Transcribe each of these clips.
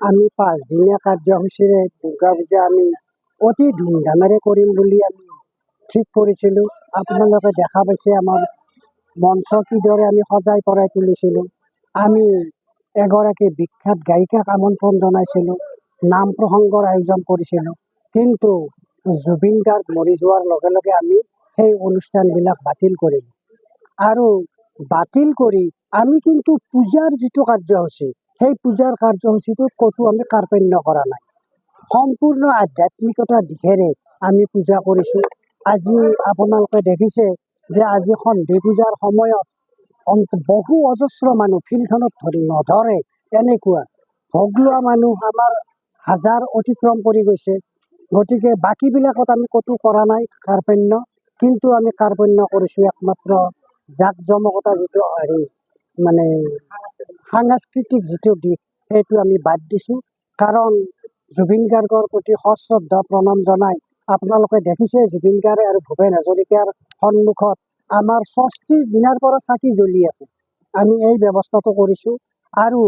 আমি 5 দিনীয়া কাৰ্যসূচীৰে দুৰ্গা পূজা আমি অতি ধুমধামেৰে কৰিম বুলি আমি ঠিক কৰিছিলোঁ। আপোনালোকে দেখা পাইছে আমাৰ মঞ্চ কিদৰে আমি সজাই পৰাই তুলিছিলোঁ। আমি এগৰাকী বিখ্যাত গায়িকাক আমন্ত্ৰণ জনাইছিলোঁ, নাম প্ৰসংগৰ আয়োজন কৰিছিলোঁ। কিন্তু জুবিন গাৰ্গ মৰি যোৱাৰ লগে লগে আমি সেই অনুষ্ঠানবিলাক বাতিল কৰিলোঁ। আৰু বাতিল কৰি আমি কিন্তু পূজাৰ যিটো কাৰ্যসূচী, সেই পূজাৰ কাৰ্যসূচীটোত ক'তো আমি কাৰ্পণ্য কৰা নাই। সম্পূৰ্ণ আধ্যাত্মিকতাৰ দিশেৰে আমি পূজা কৰিছোঁ। আজি আপোনালোকে দেখিছে যে আজি সন্ধি পূজাৰ সময়ত বহু অজস্ৰ মানুহ ফিল্ডখনত নধৰে, এনেকুৱা ভোগ লোৱা মানুহ আমাৰ হাজাৰ অতিক্ৰম কৰি গৈছে। গতিকে বাকীবিলাকত আমি ক'তো কৰা নাই কাৰ্পণ্য, কিন্তু আমি কাৰ্পণ্য কৰিছোঁ একমাত্ৰ জাক জমকতা যিটো মানে সাংস্কৃতিক যিটো দিশ, সেইটো আমি বাদ দিছোঁ। কাৰণ জুবিন গাৰ্গৰ প্ৰতি সশ্ৰদ্ধা প্ৰণাম জনাই আপোনালোকে দেখিছে জুবিন গাৰ্গ আৰু ভূপেন হাজৰিকাৰ সন্মুখত আমাৰ ৬ষ্ঠীৰ দিনাৰ পৰা চাকি জ্বলি আছে। আমি এই ব্যৱস্থাটো কৰিছোঁ। আৰু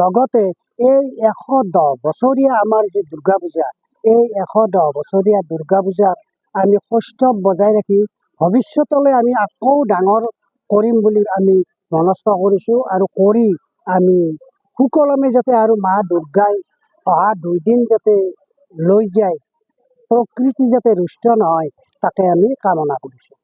লগতে এই ১১০ বছৰীয়া আমাৰ যি দুৰ্গা পূজা, এই ১১০ বছৰীয়া দুৰ্গা পূজাত আমি সৌষ্ঠৱ বজাই ৰাখি ভৱিষ্যতলৈ আমি আকৌ ডাঙৰ কৰিম বুলি আমি মনস্থ কৰিছোঁ। আৰু কৰি আমি সুকলমে যাতে আৰু মা দুৰ্গাই অহা 2 দিন যাতে লৈ যায়, প্ৰকৃতি যাতে ৰুষ্ট নহয়, তাকে আমি কামনা কৰিছোঁ।